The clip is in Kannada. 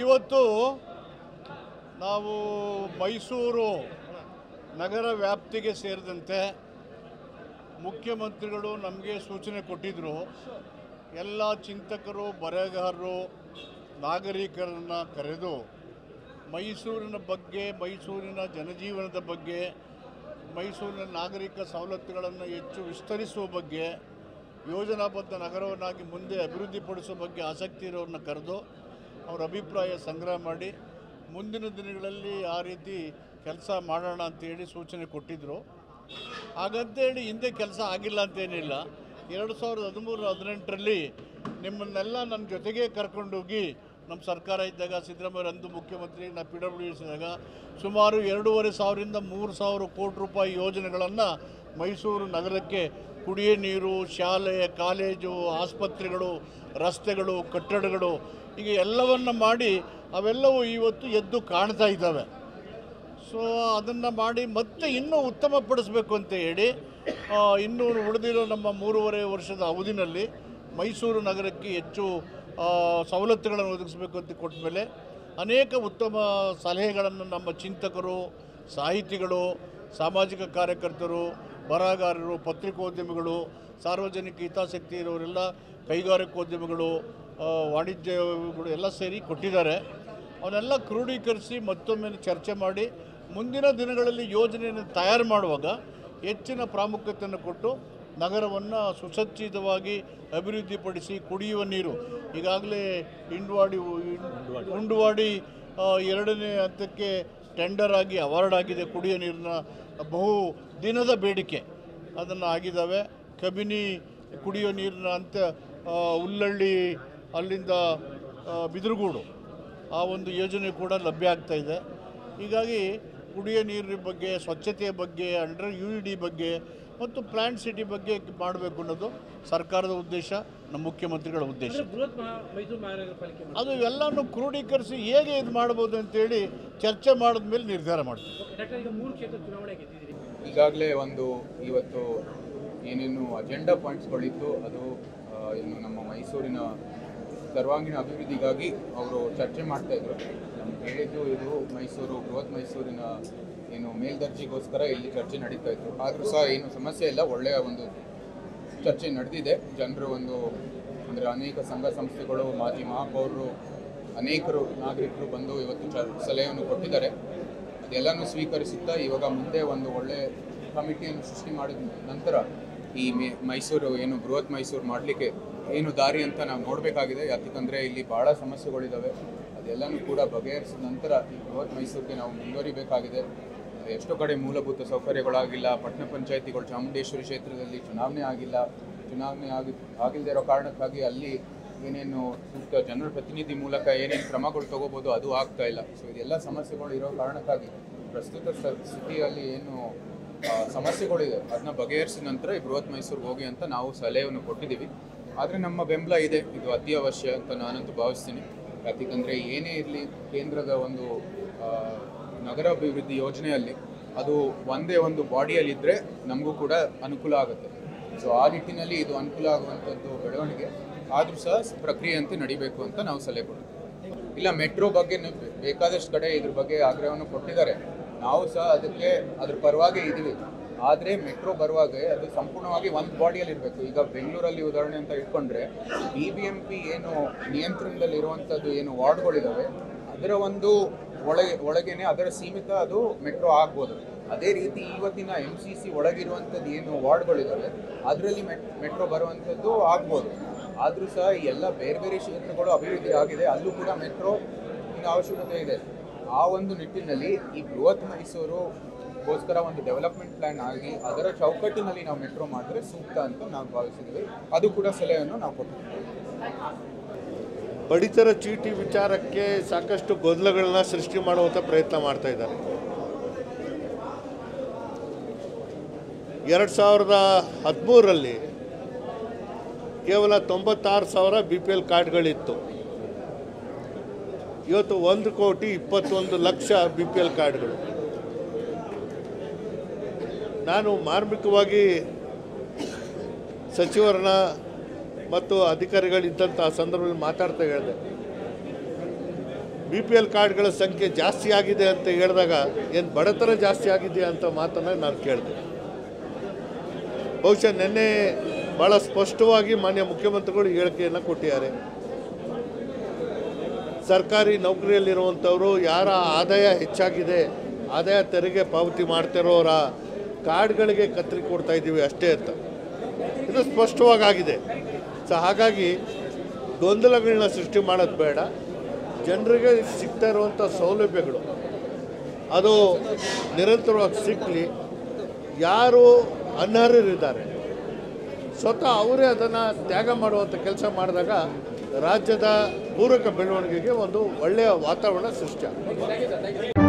ಇವತ್ತು ನಾವು ಮೈಸೂರು ನಗರ ವ್ಯಾಪ್ತಿಗೆ ಸೇರಿದಂತೆ ಮುಖ್ಯಮಂತ್ರಿಗಳು ನಮಗೆ ಸೂಚನೆ ಕೊಟ್ಟಿದ್ದರು. ಎಲ್ಲ ಚಿಂತಕರು, ಬರಹಗಾರರು, ನಾಗರಿಕರನ್ನು ಕರೆದು ಮೈಸೂರಿನ ಬಗ್ಗೆ, ಮೈಸೂರಿನ ಜನಜೀವನದ ಬಗ್ಗೆ, ಮೈಸೂರಿನ ನಾಗರಿಕ ಸವಲತ್ತುಗಳನ್ನು ಹೆಚ್ಚು ವಿಸ್ತರಿಸುವ ಬಗ್ಗೆ, ಯೋಜನಾಬದ್ಧ ನಗರವನ್ನಾಗಿ ಮುಂದೆ ಅಭಿವೃದ್ಧಿಪಡಿಸುವ ಬಗ್ಗೆ ಆಸಕ್ತಿ ಇರೋರನ್ನ ಕರೆದು ಅವರ ಅಭಿಪ್ರಾಯ ಸಂಗ್ರಹ ಮಾಡಿ ಮುಂದಿನ ದಿನಗಳಲ್ಲಿ ಆ ರೀತಿ ಕೆಲಸ ಮಾಡೋಣ ಅಂತೇಳಿ ಸೂಚನೆ ಕೊಟ್ಟಿದ್ದರು. ಹಾಗಂತೇಳಿ ಹಿಂದೆ ಕೆಲಸ ಆಗಿಲ್ಲ ಅಂತೇನಿಲ್ಲ. 2013-18ರಲ್ಲಿ ನಿಮ್ಮನ್ನೆಲ್ಲ ನನ್ನ ಜೊತೆಗೆ ಕರ್ಕೊಂಡೋಗಿ ನಮ್ಮ ಸರ್ಕಾರ ಇದ್ದಾಗ ಸಿದ್ದರಾಮಯ್ಯ ಅಂದು ಮುಖ್ಯಮಂತ್ರಿ, ನಾ PWD ಇದ್ದಾಗ ಸುಮಾರು 2,500 3,000 ಕೋಟಿ ರೂಪಾಯಿ ಯೋಜನೆಗಳನ್ನು ಮೈಸೂರು ನಗರಕ್ಕೆ ಕುಡಿಯೋ ನೀರು, ಶಾಲೆ, ಕಾಲೇಜು, ಆಸ್ಪತ್ರೆಗಳು, ರಸ್ತೆಗಳು, ಕಟ್ಟಡಗಳು ಹೀಗೆ ಎಲ್ಲವನ್ನು ಮಾಡಿ ಅವೆಲ್ಲವೂ ಇವತ್ತು ಎದ್ದು ಕಾಣ್ತಾ ಇದ್ದಾವೆ. ಸೊ ಅದನ್ನು ಮಾಡಿ ಮತ್ತೆ ಇನ್ನೂ ಉತ್ತಮಪಡಿಸಬೇಕು ಅಂತ ಹೇಳಿ ಇನ್ನೂ ಉಳಿದಿರೋ ನಮ್ಮ 3.5 ವರ್ಷದ ಅವಧಿನಲ್ಲಿ ಮೈಸೂರು ನಗರಕ್ಕೆ ಹೆಚ್ಚು ಸವಲತ್ತುಗಳನ್ನು ಒದಗಿಸಬೇಕು ಅಂತ ಕೊಟ್ಟ ಮೇಲೆ ಅನೇಕ ಉತ್ತಮ ಸಲಹೆಗಳನ್ನು ನಮ್ಮ ಚಿಂತಕರು, ಸಾಹಿತಿಗಳು, ಸಾಮಾಜಿಕ ಕಾರ್ಯಕರ್ತರು, ಬರಹಗಾರರು, ಪತ್ರಿಕೋದ್ಯಮಿಗಳು, ಸಾರ್ವಜನಿಕ ಹಿತಾಸಕ್ತಿ ಇರೋರೆಲ್ಲ, ಕೈಗಾರಿಕೋದ್ಯಮಿಗಳು, ವಾಣಿಜ್ಯಗಳು ಎಲ್ಲ ಸೇರಿ ಕೊಟ್ಟಿದ್ದಾರೆ. ಅವನ್ನೆಲ್ಲ ಕ್ರೋಢೀಕರಿಸಿ ಮತ್ತೊಮ್ಮೆ ಚರ್ಚೆ ಮಾಡಿ ಮುಂದಿನ ದಿನಗಳಲ್ಲಿ ಯೋಜನೆಯನ್ನು ತಯಾರು ಮಾಡುವಾಗ ಹೆಚ್ಚಿನ ಪ್ರಾಮುಖ್ಯತೆಯನ್ನು ಕೊಟ್ಟು ನಗರವನ್ನು ಸುಸಜ್ಜಿತವಾಗಿ ಅಭಿವೃದ್ಧಿಪಡಿಸಿ ಕುಡಿಯುವ ನೀರು ಈಗಾಗಲೇ ಉಂಡುವಾಡಿ 2ನೇ ಹಂತಕ್ಕೆ ಟೆಂಡರ್ ಆಗಿ ಅವಾರ್ಡ್ ಆಗಿದೆ. ಕುಡಿಯೋ ನೀರಿನ ಬಹು ದಿನದ ಬೇಡಿಕೆ ಅದನ್ನು ಆಗಿದ್ದಾವೆ. ಕಬಿನಿ ಕುಡಿಯೋ ನೀರಿನ ಹಂತ ಹುಲ್ಲಳ್ಳಿ ಅಲ್ಲಿಂದ ಬಿದಿರುಗೂಡು ಆ ಒಂದು ಯೋಜನೆ ಕೂಡ ಲಭ್ಯ ಆಗ್ತಾ ಇದೆ. ಹೀಗಾಗಿ ಕುಡಿಯೋ ನೀರಿನ ಬಗ್ಗೆ, ಸ್ವಚ್ಛತೆಯ ಬಗ್ಗೆ, ಅಂಡರ್ UED ಬಗ್ಗೆ ಮತ್ತು ಪ್ಲಾಂಟ್ ಸಿಟಿ ಬಗ್ಗೆ ಮಾಡಬೇಕು ಅನ್ನೋದು ಸರ್ಕಾರದ ಉದ್ದೇಶ, ನಮ್ಮ ಮುಖ್ಯಮಂತ್ರಿಗಳ ಉದ್ದೇಶ. ಅದು ಎಲ್ಲನೂ ಕ್ರೋಢೀಕರಿಸಿ ಹೇಗೆ ಇದು ಮಾಡ್ಬೋದು ಅಂತೇಳಿ ಚರ್ಚೆ ಮಾಡಿದ ಮೇಲೆ ನಿರ್ಧಾರ ಮಾಡ್ತೀವಿ. ಈಗಾಗಲೇ ಇವತ್ತು ಏನೇನು ಅಜೆಂಡಾ ಪಾಯಿಂಟ್ಸ್ಗಳಿತ್ತು ಅದು ಇನ್ನು ನಮ್ಮ ಮೈಸೂರಿನ ಸರ್ವಾಂಗೀಣ ಅಭಿವೃದ್ಧಿಗಾಗಿ ಅವರು ಚರ್ಚೆ ಮಾಡ್ತಾಯಿದ್ರು. ನಮ್ಗೆ ಹೇಳಿದ್ದು ಇದು ಬೃಹತ್ ಮೈಸೂರಿನ ಏನು ಮೇಲ್ದರ್ಜೆಗೋಸ್ಕರ ಇಲ್ಲಿ ಚರ್ಚೆ ನಡೀತಾ ಇತ್ತು. ಆದರೂ ಸಹ ಏನು ಸಮಸ್ಯೆ ಇಲ್ಲ, ಒಳ್ಳೆಯ ಒಂದು ಚರ್ಚೆ ನಡೆದಿದೆ. ಜನರು ಅಂದರೆ ಅನೇಕ ಸಂಘ ಸಂಸ್ಥೆಗಳು, ಮಾಜಿ ಮಹಾಪೌರರು, ಅನೇಕರು ನಾಗರಿಕರು ಬಂದು ಇವತ್ತು ಸಲಹೆಯನ್ನು ಕೊಟ್ಟಿದ್ದಾರೆ. ಅದೆಲ್ಲನೂ ಸ್ವೀಕರಿಸುತ್ತಾ ಇವಾಗ ಮುಂದೆ ಒಂದು ಒಳ್ಳೆಯ ಕಮಿಟಿಯನ್ನು ಸೃಷ್ಟಿ ಮಾಡಿದ ನಂತರ ಈ ಮೈಸೂರು ಏನು ಬೃಹತ್ ಮೈಸೂರು ಮಾಡಲಿಕ್ಕೆ ಏನು ದಾರಿ ಅಂತ ನಾವು ನೋಡಬೇಕಾಗಿದೆ. ಯಾಕಂದರೆ ಇಲ್ಲಿ ಭಾಳ ಸಮಸ್ಯೆಗಳಿದ್ದಾವೆ. ಅದೆಲ್ಲನೂ ಕೂಡ ಬಗೆಹರಿಸಿದ ನಂತರ ಈ ಬೃಹತ್ ಮೈಸೂರಿಗೆ ನಾವು ಮುಂದುವರಿಬೇಕಾಗಿದೆ. ಎಷ್ಟೋ ಕಡೆ ಮೂಲಭೂತ ಸೌಕರ್ಯಗಳಾಗಿಲ್ಲ. ಪಟ್ಟಣ ಪಂಚಾಯಿತಿಗಳು ಚಾಮುಂಡೇಶ್ವರಿ ಕ್ಷೇತ್ರದಲ್ಲಿ ಚುನಾವಣೆ ಆಗಿಲ್ಲದೆ ಇರೋ ಕಾರಣಕ್ಕಾಗಿ ಅಲ್ಲಿ ಏನೇನು ಸೂಕ್ತ ಜನರ ಪ್ರತಿನಿಧಿ ಮೂಲಕ ಏನೇನು ಕ್ರಮಗಳು ತಗೋಬೋದು ಅದು ಆಗ್ತಾ ಇಲ್ಲ. ಸೊ ಇದೆಲ್ಲ ಸಮಸ್ಯೆಗಳು ಇರೋ ಕಾರಣಕ್ಕಾಗಿ ಪ್ರಸ್ತುತ ಸ್ಥಿತಿಯಲ್ಲಿ ಏನು ಸಮಸ್ಯೆಗಳಿದೆ ಅದನ್ನ ಬಗೆಹರಿಸಿದ ನಂತರ ಈ ಬೃಹತ್ ಮೈಸೂರಿಗೆ ಹೋಗಿ ಅಂತ ನಾವು ಸಲಹೆಯನ್ನು ಕೊಟ್ಟಿದ್ದೀವಿ. ಆದರೆ ನಮ್ಮ ಬೆಂಬಲ ಇದೆ, ಇದು ಅತಿ ಅವಶ್ಯ ಅಂತ ನಾನಂತೂ ಭಾವಿಸ್ತೀನಿ. ಯಾಕಂದರೆ ಏನೇ ಇರಲಿ ಕೇಂದ್ರದ ಒಂದು ನಗರಾಭಿವೃದ್ಧಿ ಯೋಜನೆಯಲ್ಲಿ ಅದು ಒಂದೇ ಒಂದು ಬಾಡಿಯಲ್ಲಿದ್ದರೆ ನಮಗೂ ಕೂಡ ಅನುಕೂಲ ಆಗುತ್ತೆ. ಸೊ ಆ ನಿಟ್ಟಿನಲ್ಲಿ ಇದು ಅನುಕೂಲ ಆಗುವಂಥದ್ದು ಬೆಳವಣಿಗೆ ಆದರೂ ಸಹ ಪ್ರಕ್ರಿಯೆಯಂತೆ ನಡಿಬೇಕು ಅಂತ ನಾವು ಸಲಹೆ ಕೊಡ್ತೀವಿ. ಇಲ್ಲ, ಮೆಟ್ರೋ ಬಗ್ಗೆ ಬೇಕಾದಷ್ಟು ಕಡೆ ಇದ್ರ ಬಗ್ಗೆ ಆಗ್ರಹವನ್ನು ಕೊಟ್ಟಿದ್ದಾರೆ. ನಾವು ಸಹ ಅದ್ರ ಪರವಾಗಿ ಇದ್ದೀವಿ. ಆದರೆ ಮೆಟ್ರೋ ಬರುವಾಗ ಅದು ಸಂಪೂರ್ಣವಾಗಿ ಒಂದು ಬಾಡಿಯಲ್ಲಿ ಇರಬೇಕು. ಈಗ ಬೆಂಗಳೂರಲ್ಲಿ ಉದಾಹರಣೆ ಅಂತ ಇಟ್ಕೊಂಡ್ರೆ BBMP ಏನು ನಿಯಂತ್ರಣದಲ್ಲಿ ಇರುವಂಥದ್ದು ಏನು ವಾರ್ಡ್ಗಳಿದ್ದಾವೆ ಅದರ ಒಂದು ಒಳಗೇನೆ ಅದರ ಸೀಮಿತ ಅದು ಮೆಟ್ರೋ ಆಗ್ಬೋದು. ಅದೇ ರೀತಿ ಇವತ್ತಿನ MCC ಒಳಗಿರುವಂಥದ್ದು ಏನು ವಾರ್ಡ್ಗಳಿದ್ದಾವೆ ಅದರಲ್ಲಿ ಮೆಟ್ರೋ ಬರುವಂಥದ್ದು ಆಗ್ಬೋದು. ಆದರೂ ಸಹ ಈ ಎಲ್ಲ ಬೇರೆ ಬೇರೆ ಕ್ಷೇತ್ರಗಳು ಅಭಿವೃದ್ಧಿ ಆಗಿದೆ, ಅಲ್ಲೂ ಕೂಡ ಮೆಟ್ರೋ ಇನ್ನು ಅವಶ್ಯಕತೆ ಇದೆ. ಆ ಒಂದು ನಿಟ್ಟಿನಲ್ಲಿ ಈ ಬೃಹತ್ ಮೈಸೂರುಗೋಸ್ಕರ ಒಂದು ಡೆವಲಪ್ಮೆಂಟ್ ಪ್ಲ್ಯಾನ್ ಆಗಿ ಅದರ ಚೌಕಟ್ಟಿನಲ್ಲಿ ನಾವು ಮೆಟ್ರೋ ಮಾಡಿದ್ರೆ ಸೂಕ್ತ ಅಂತ ನಾವು ಭಾವಿಸಿದ್ವಿ. ಅದು ಕೂಡ ಸಲಹೆಯನ್ನು ನಾವು ಕೊಟ್ಟಿದ್ದೀವಿ. ಪಡಿತರ ಚೀಟಿ ವಿಚಾರಕ್ಕೆ ಸಾಕಷ್ಟು ಗೊಂದಲಗಳನ್ನ ಸೃಷ್ಟಿ ಮಾಡುವಂಥ ಪ್ರಯತ್ನ ಮಾಡ್ತಾ ಇದ್ದಾರೆ. 2013ರಲ್ಲಿ ಕೇವಲ 96,000 BPL ಕಾರ್ಡ್ಗಳಿತ್ತು. ಇವತ್ತು 1,21,00,000 BPL ಕಾರ್ಡ್ಗಳು. ನಾನು ಮಾರ್ಮಿಕವಾಗಿ ಸಚಿವರನ್ನ ಮತ್ತು ಅಧಿಕಾರಿಗಳಿದ್ದಂಥ ಸಂದರ್ಭದಲ್ಲಿ ಮಾತಾಡ್ತಾ ಹೇಳಿದೆ, BPL ಕಾರ್ಡ್ಗಳ ಸಂಖ್ಯೆ ಜಾಸ್ತಿ ಆಗಿದೆ ಅಂತ ಹೇಳಿದಾಗ ಏನು ಬಡತನ ಜಾಸ್ತಿ ಆಗಿದೆಯಾ ಅಂತ ಮಾತನ್ನು ನಾನು ಕೇಳಿದೆ. ಬಹುಶಃ ನಿನ್ನೆ ಭಾಳ ಸ್ಪಷ್ಟವಾಗಿ ಮಾನ್ಯ ಮುಖ್ಯಮಂತ್ರಿಗಳು ಹೇಳಿಕೆಯನ್ನು ಕೊಟ್ಟಿದ್ದಾರೆ. ಸರ್ಕಾರಿ ನೌಕರಿಯಲ್ಲಿರುವಂಥವರು ಯಾರ ಆದಾಯ ಹೆಚ್ಚಾಗಿದೆ, ಆದಾಯ ತೆರಿಗೆ ಪಾವತಿ ಮಾಡ್ತಿರೋರ ಕಾರ್ಡ್ಗಳಿಗೆ ಕತ್ತರಿ ಕೊಡ್ತಾ ಇದ್ದೀವಿ ಅಷ್ಟೇ ಅಂತ ಇದು ಸ್ಪಷ್ಟವಾಗಿದೆ. ಸೊ ಹಾಗಾಗಿ ಗೊಂದಲಗಳನ್ನ ಸೃಷ್ಟಿ ಮಾಡೋದು ಬೇಡ. ಜನರಿಗೆ ಸಿಗ್ತಾ ಇರುವಂಥ ಸೌಲಭ್ಯಗಳು ಅದು ನಿರಂತರವಾಗಿ ಸಿಕ್ಕಲಿ. ಯಾರು ಅನರ್ಹರಿದ್ದಾರೆ ಸ್ವತಃ ಅವರೇ ಅದನ್ನು ತ್ಯಾಗ ಮಾಡುವಂಥ ಕೆಲಸ ಮಾಡಿದಾಗ ರಾಜ್ಯದ ಪೂರಕ ಬೆಳವಣಿಗೆಗೆ ಒಂದು ಒಳ್ಳೆಯ ವಾತಾವರಣ ಸೃಷ್ಟಿಯಾಗುತ್ತೆ.